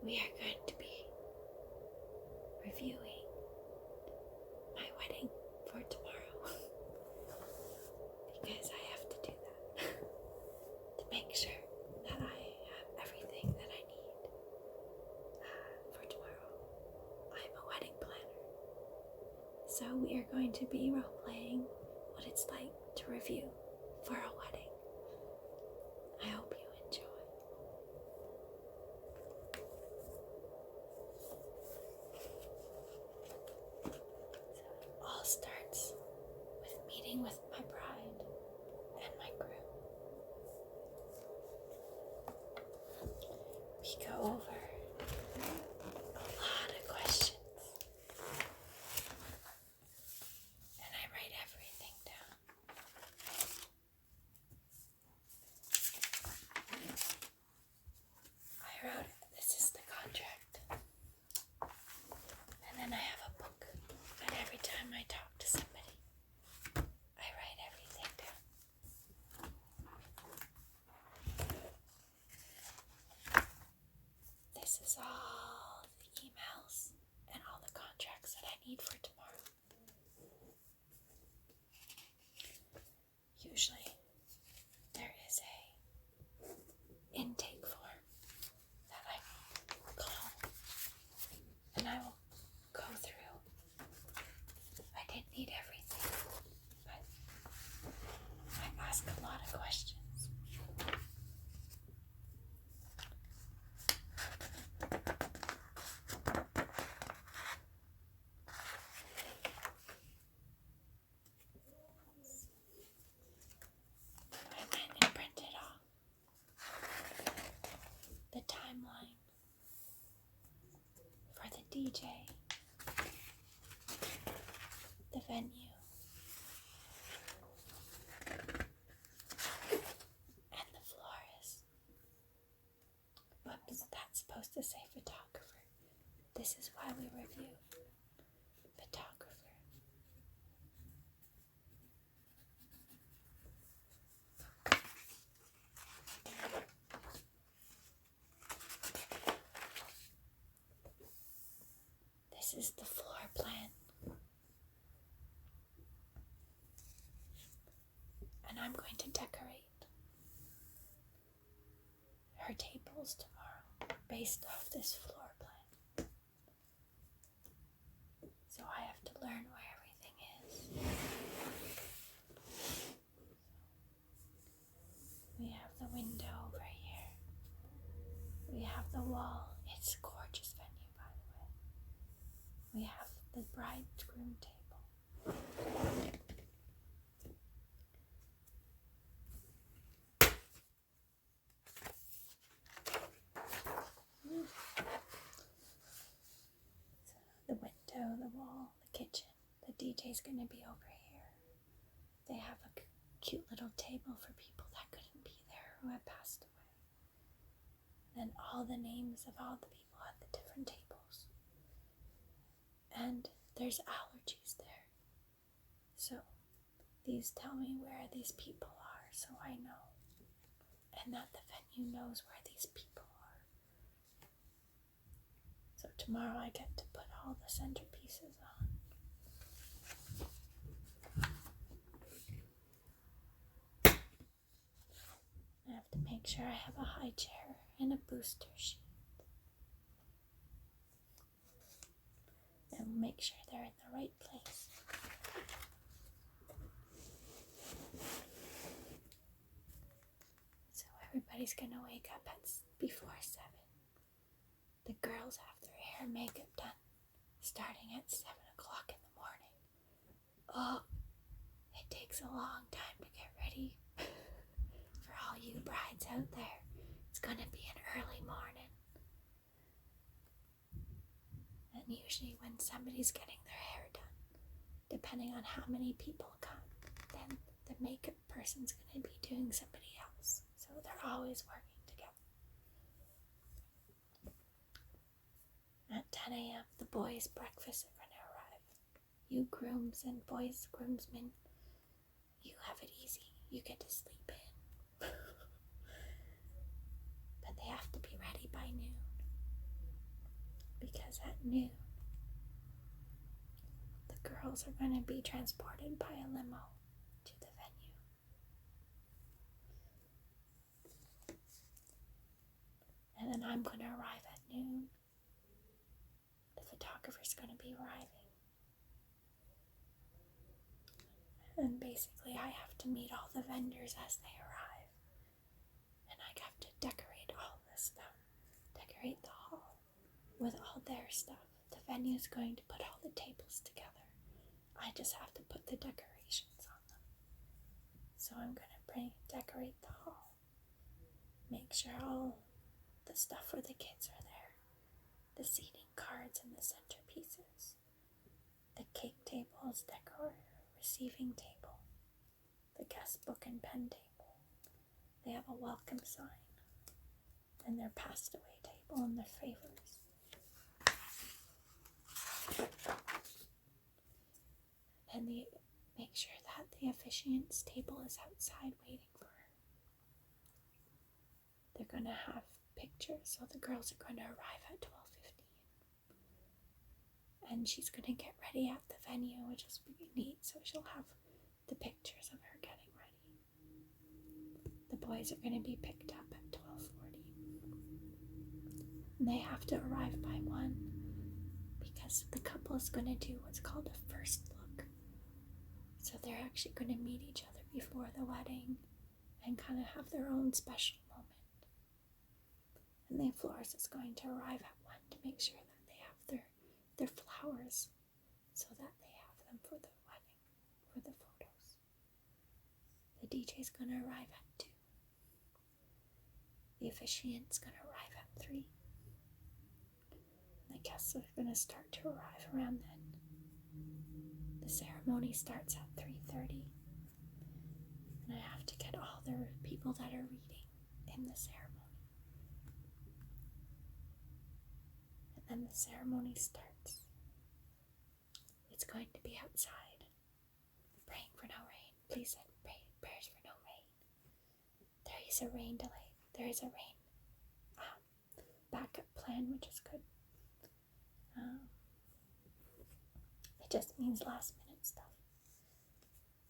we are going to be reviewing my wedding for tomorrow because I have to do that to make sure that I have everything that I need for tomorrow. I'm a wedding planner, so we are going to be role-playing what it's like to review for a wedding. I hope you enjoy. So it all starts with meeting with my bride and my groom. We go over a lot of questions, and I write everything down. I wrote it. This is the contract. And then I have a book, and every time I talk to somebody, I write everything down. This is all the emails and all the contracts that I need for tomorrow. Usually, there is a intake form that I call, and I will go through. I didn't need everything, but I ask a lot of questions. I went and printed off the timeline for the DJ, the venue, and the florist. What is that supposed to say, photographer? This is why we review photographer. This is the floor plan. And I'm going to decorate her tables tomorrow based off this floor plan. So I have to learn where everything is. We have the window over here. We have the wall. It's a gorgeous venue, by the way. We have the bridegroom table. The window, the wall, the kitchen. The DJ's gonna be over here. They have a cute little table for people that couldn't be there who had passed away. And all the names of all the people at the different tables. And there's allergies there. So these tell me where these people are so I know. And that the venue knows where these people are. So tomorrow I get to put all the centerpieces on. I have to make sure I have a high chair and a booster sheet. And make sure they're in the right place. So everybody's gonna wake up before 7. The girls have their hair and makeup done starting at 7 o'clock in the morning. Oh, it takes a long time to get ready. For all you brides out there, it's gonna be an early morning. And usually when somebody's getting their hair done, depending on how many people come, then the makeup person's gonna be doing somebody else. So they're always working together. At 10 a.m., the boys' breakfast are gonna arrive. You grooms and boys groomsmen, you have it easy. You get to sleep in. But they have to be ready by noon. because at noon, the girls are going to be transported by a limo to the venue. And then I'm going to arrive at noon. The photographer's going to be arriving. And basically I have to meet all the vendors as they arrive. And I have to decorate all this stuff. Decorate the hall with all their stuff. The venue's going to put all the tables together. I just have to put the decorations on them. So I'm going to decorate the hall. Make sure all the stuff for the kids are there. The seating cards and the centerpieces. The cake tables, receiving table. The guest book and pen table. They have a welcome sign. And their passed away table and their favors. And make sure that the officiant's table is outside waiting for her. They're going to have pictures, so the girls are going to arrive at 12:15. And she's going to get ready at the venue, which is pretty neat, so she'll have the pictures of her getting ready. The boys are going to be picked up at 12:40. And they have to arrive by 1 because the couple is going to do what's called a first look. So they're actually going to meet each other before the wedding and kind of have their own special moment. And the florist is going to arrive at 1 to make sure that they have their flowers so that they have them for the wedding, for the photos. The DJ is going to arrive at 2. The officiant's going to arrive at 3. And the guests are going to start to arrive around then. The ceremony starts at 3:30, and I have to get all the people that are reading in the ceremony. And then the ceremony starts. It's going to be outside, praying for no rain. Please send prayers for no rain. There is a rain delay. There is a rain backup plan, which is good. It just means last minute stuff.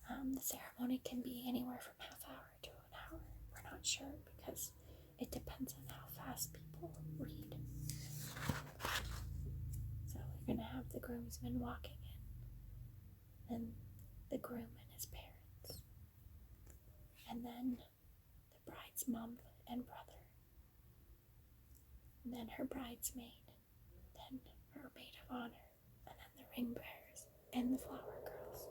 The ceremony can be anywhere from half hour to an hour. We're not sure because it depends on how fast people read. So we're going to have the groomsmen walking in, and the groom and his parents, and then the bride's mom and brother, and then her bridesmaid, then her maid of honor, and then the ring bearers and the flower girls.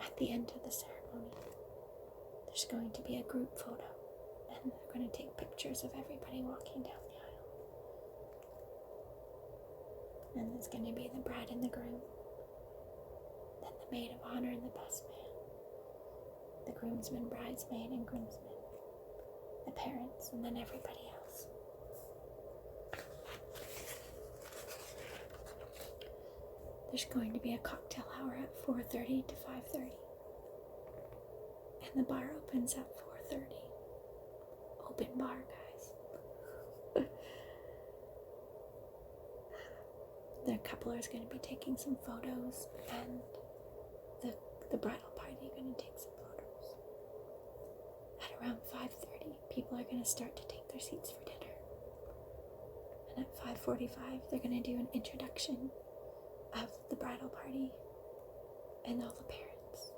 At the end of the ceremony, there's going to be a group photo, and they're going to take pictures of everybody walking down the aisle. And there's going to be the bride and the groom, then the maid of honor and the best man, the groomsman, bridesmaid, and groomsman, the parents, and then everybody else. There's going to be a cocktail hour at 4:30 to 5:30. And the bar opens at 4:30. Open bar, guys. The couple is going to be taking some photos, and the bridal party are going to take some photos. At around 5:30, people are going to start to take their seats for dinner. And at 5:45, they're going to do an introduction of the bridal party and all the parents.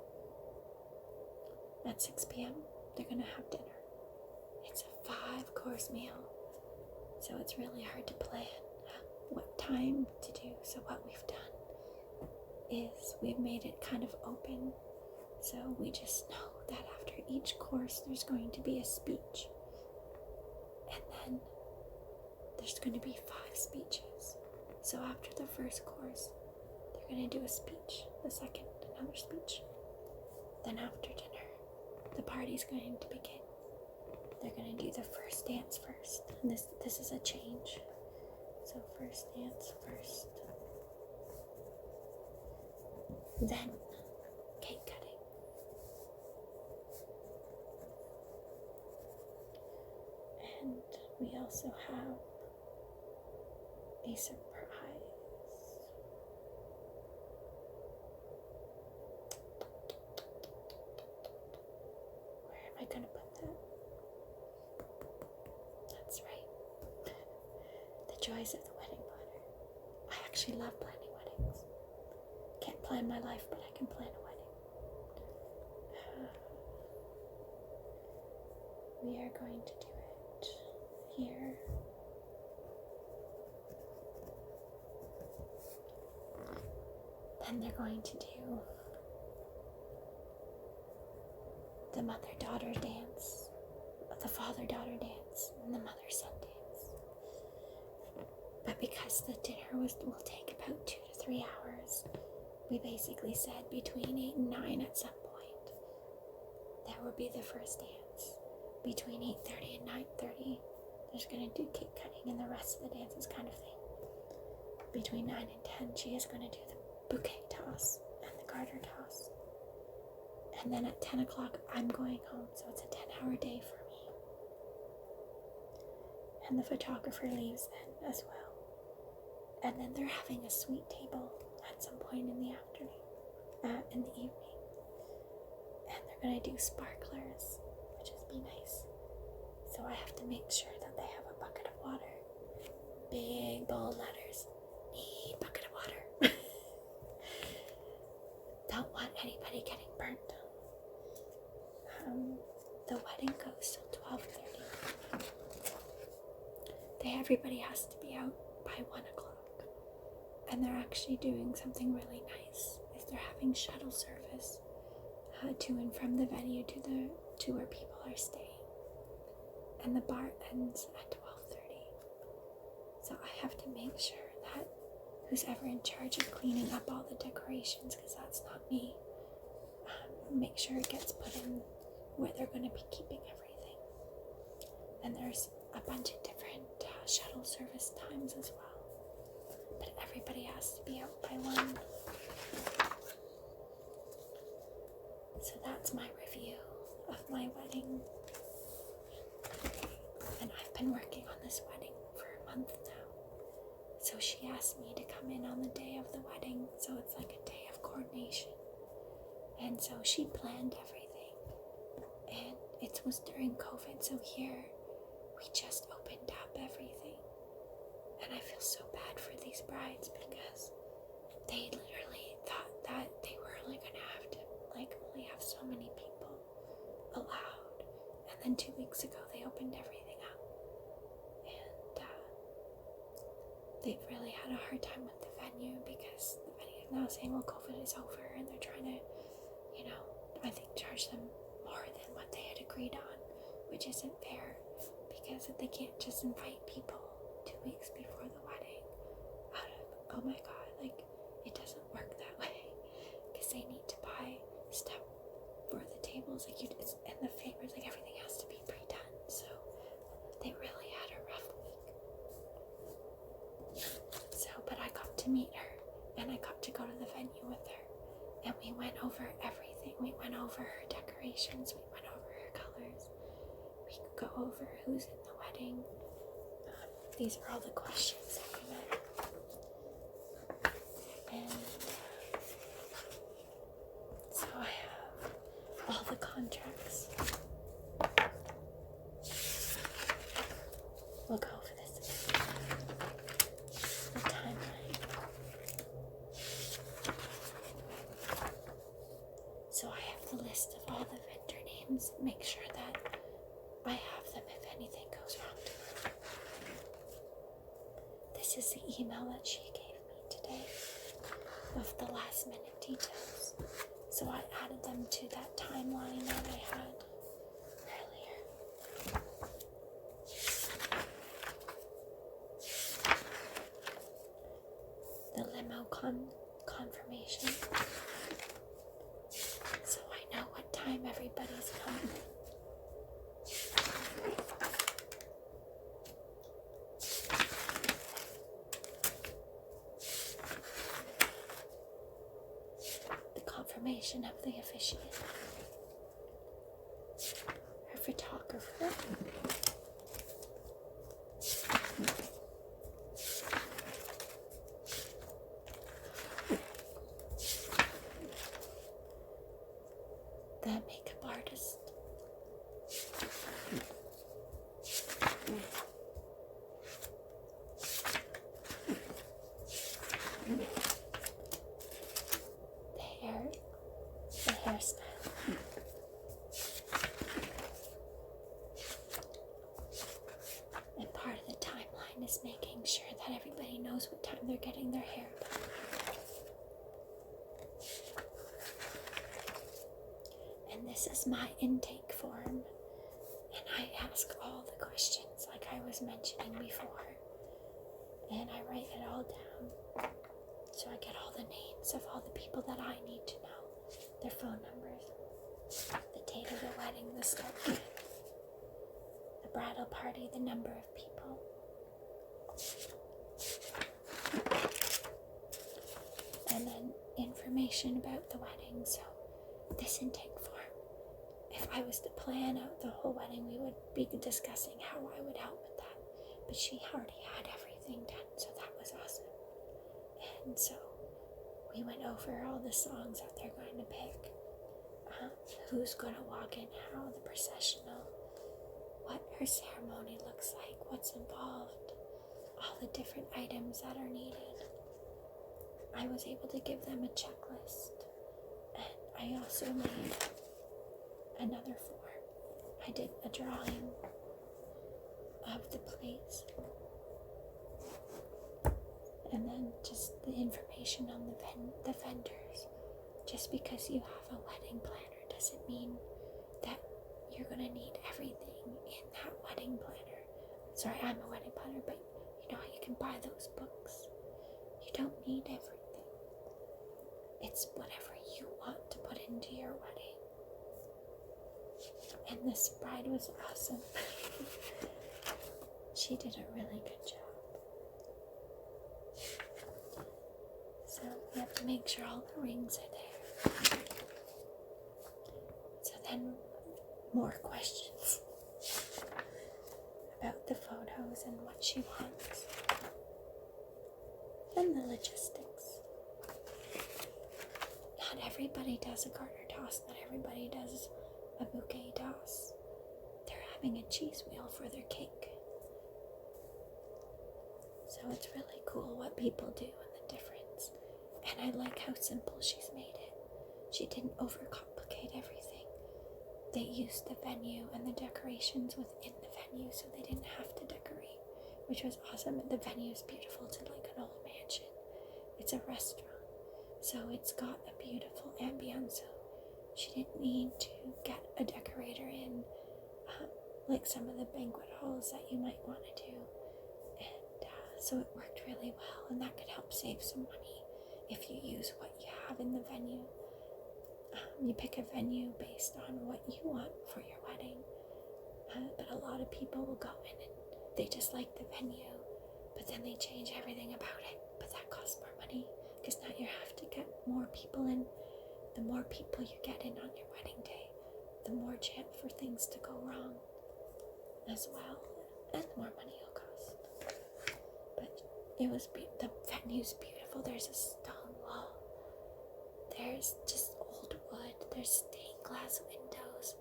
At 6 p.m., they're going to have dinner. It's a 5-course meal, so it's really hard to plan what time to do. So what we've done is we've made it kind of open, so we just know that after each course there's going to be a speech, and then there's going to be 5 speeches. So after the first course, they're going to do a speech, the second, another speech. Then after dinner, the party's going to begin. They're going to do the first dance first, and this is a change. So first dance first, then cake cutting, and we also have a surprise. Where am I going to put that? That's right. The joys of the wedding planner. I actually love planning weddings. Can't plan my life, but I can plan a wedding. We are going to do it here. Then they're going to do the mother-daughter dance, the father-daughter dance, and the mother-son dance. But because the dinner will take about 2 to 3 hours, we basically said between 8 and 9 at some point, that would be the first dance. Between 8:30 and 9:30, there's going to do cake cutting and the rest of the dances kind of thing. Between 9 and 10, she is going to do the bouquet toss and the garter toss. And then at 10 o'clock, I'm going home, so it's a 10-hour day for me. And the photographer leaves then as well. And then they're having a sweet table at some point in the afternoon, in the evening. And they're going to do sparklers, which is be nice. So I have to make sure that they have a bucket of water. Big bold letters. Need bucket of water. Don't want anybody getting burnt. The wedding goes till 12:30. Everybody has to be out by 1 o'clock. And they're actually doing something really nice. Is they're having shuttle service to and from the venue to where people are staying. And the bar ends at 12:30. So I have to make sure that who's ever in charge of cleaning up all the decorations, because that's not me, make sure it gets put in where they're going to be keeping everything. And there's a bunch of different shuttle service times as well. But everybody has to be out by 1. So that's my review of my wedding. And I've been working on this wedding for a month now. So she asked me to come in on the day of the wedding, so it's like a day of coordination. And so she planned everything. And it was during COVID, so here we just opened up everything. And I feel so bad for these brides because they literally thought that they were only going to have to only have so many people allowed. And then 2 weeks ago they opened everything up. And they've really had a hard time with the venue because the venue is now saying, well, COVID is over, and they're trying to, I think charge them more than what they had agreed on, which isn't fair because they can't just invite people 2 weeks before the wedding out of, oh my god, it doesn't work that way because they need to buy stuff for the tables, and the favors, everything has to be pre-done, so they really had a rough week. So, but I got to meet her, and I got to go to the venue with her, and we went over everything. We went over her decorations, we went over her colors, we could go over who's in the wedding. These are all the questions that we met. And so I have all the contracts. We'll go over this again. The timeline. So I have the list of all the vendor names. Make sure that I have them if anything goes wrong tomorrow. This is the email that she gave me today with the last minute details. So I added them to that timeline that I had earlier. The limo confirmation. So I know what time everybody's coming. Confirmation of the officiant, her photographer, what time they're getting their hair done. And this is my intake form. And I ask all the questions like I was mentioning before. And I write it all down. So I get all the names of all the people that I need to know. Their phone numbers, the date of the wedding, the start date, the bridal party, the number of people. And then information about the wedding. So this intake form, if I was to plan out the whole wedding, we would be discussing how I would help with that. But she already had everything done, so that was awesome. And so we went over all the songs that they're going to pick, who's going to walk in how, the processional, what her ceremony looks like, what's involved, all the different items that are needed. I was able to give them a checklist, and I also made another form. I did a drawing of the place, and then just the information on the vendors. Just because you have a wedding planner doesn't mean that you're going to need everything in that wedding planner. Sorry, I'm a wedding planner, but you know how you can buy those books. You don't need everything. It's whatever you want to put into your wedding. And this bride was awesome. She did a really good job. So we have to make sure all the rings are there. So then more questions about the photos and what she wants. And the logistics. Not everybody does a garter toss. Not everybody does a bouquet toss. They're having a cheese wheel for their cake. So it's really cool what people do and the difference. And I like how simple she's made it. She didn't overcomplicate everything. They used the venue and the decorations within the venue, so they didn't have to decorate, which was awesome. The venue is beautiful. It's like an old mansion. It's a restaurant, so it's got a beautiful ambience. So she didn't need to get a decorator in, like some of the banquet halls that you might want to do. And so it worked really well, and that could help save some money if you use what you have in the venue. You pick a venue based on what you want for your wedding, but a lot of people will go in and they just like the venue, but then they change everything about it, but that costs more money because now you have to get more people in. The more people you get in on your wedding day, the more chance for things to go wrong as well, and the more money it'll cost. But it was the venue's beautiful. There's a stone wall. There's just old wood. There's stained glass windows.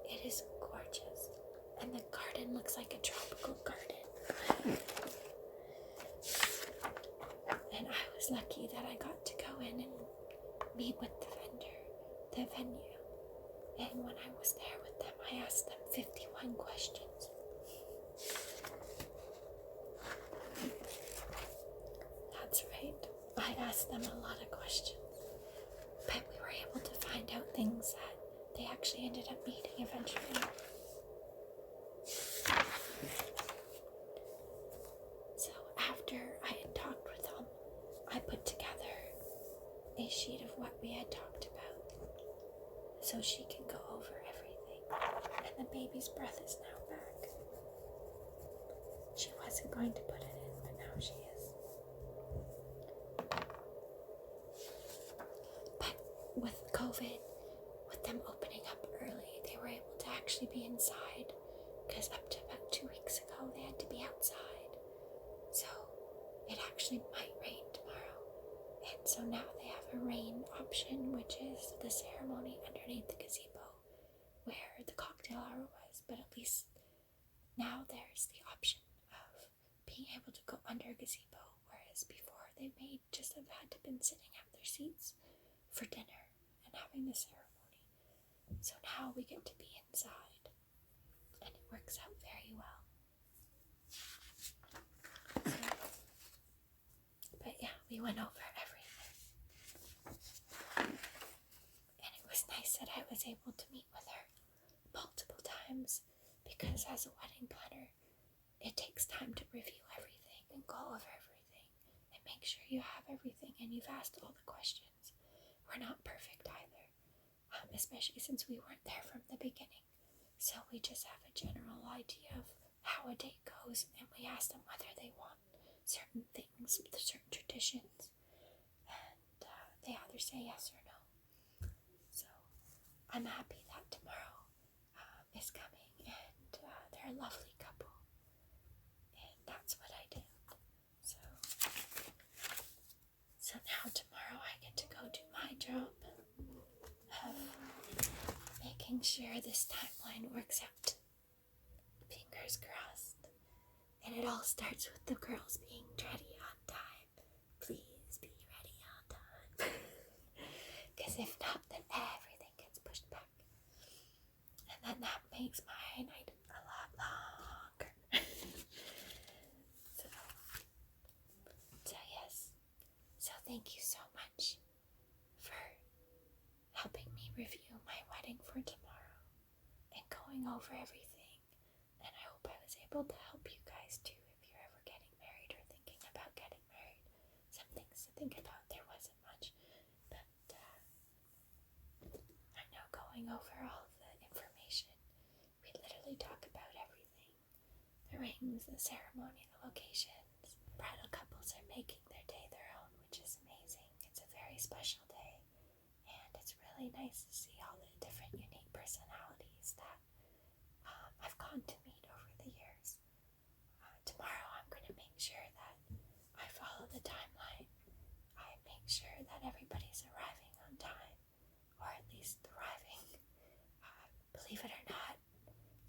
It is gorgeous. And the garden looks like a tropical garden. And I was lucky that I got to go in and meet with the venue. And when I was there with them, I asked them 51 questions. That's right. I asked them a lot of questions. But we were able to find out things that they actually ended up needing eventually. So after I had talked with them, I put together a sheet of what we had talked about so she can go over everything. And the baby's breath is now back. She wasn't going to put it in, but now she is. But with COVID, with them opening up early, they were able to actually be inside, because up to about 2 weeks ago they had to be outside. So it actually might rain tomorrow. And so now they have a rain option, which is the ceremony underneath the gazebo where the cocktail hour was. But at least now there's the option of being able to go under a gazebo, whereas before they may just have had to been sitting at their seats for dinner and having the ceremony. So now we get to be inside, and it works out very well. So we went over everything. And it was nice that I was able to meet with her multiple times, because as a wedding planner, it takes time to review everything and go over everything and make sure you have everything and you've asked all the questions. We're not perfect either, especially since we weren't there from the beginning. So we just have a general idea of how a date goes, and we ask them whether they want certain things, certain traditions, and they either say yes or no. So I'm happy that tomorrow is coming, and they're a lovely couple, and that's what I did. So now tomorrow I get to go do my job of making sure this timeline works out. Fingers crossed. And it all starts with the girls being ready on time. Please be ready on time. Because if not, then everything gets pushed back. And then that makes my night a lot longer. So yes. So thank you so much for helping me review my wedding for tomorrow and going over everything. And I hope I was able to help you guys too if you're ever getting married or thinking about getting married. Some things to think about. There wasn't much, but I know going over all of the information, we literally talk about everything. The rings, the ceremony, the locations. Bridal couples are making their day their own, which is amazing. It's a very special day, and it's really nice to see all the different unique personalities that I've gotten to meet over the years. Tomorrow I'm going to make sure that I follow the timeline. I make sure that everybody's arriving on time, or at least arriving. Believe it or not,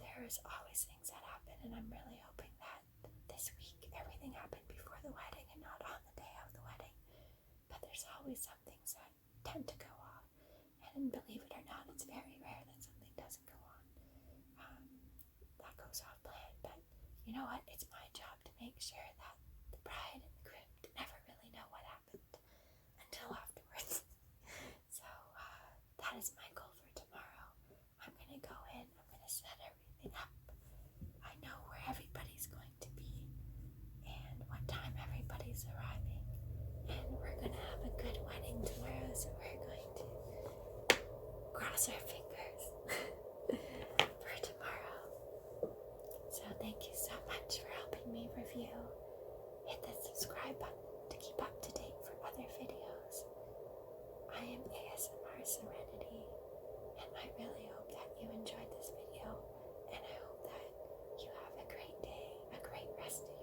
there's always things that happen, and I'm really hoping that this week everything happened before the wedding and not on the day of the wedding. But there's always some things that tend to go off, and believe it or not, it's very rare that something doesn't go on. That goes off plan, but you know what? It's my job to make sure that the bride and the groom never really know what happened until afterwards. So that is my goal for tomorrow. I'm going to go in, I'm going to set everything up. I know where everybody's going to be and what time everybody's arriving. And we're going to have a good wedding tomorrow, so we're going to cross our fingers for tomorrow. So thank you so much for helping me review. Hit the subscribe button to keep up to date for other videos. I am ASMR Serenity, and I really hope that you enjoyed this video, and I hope that you have a great day, a great rest of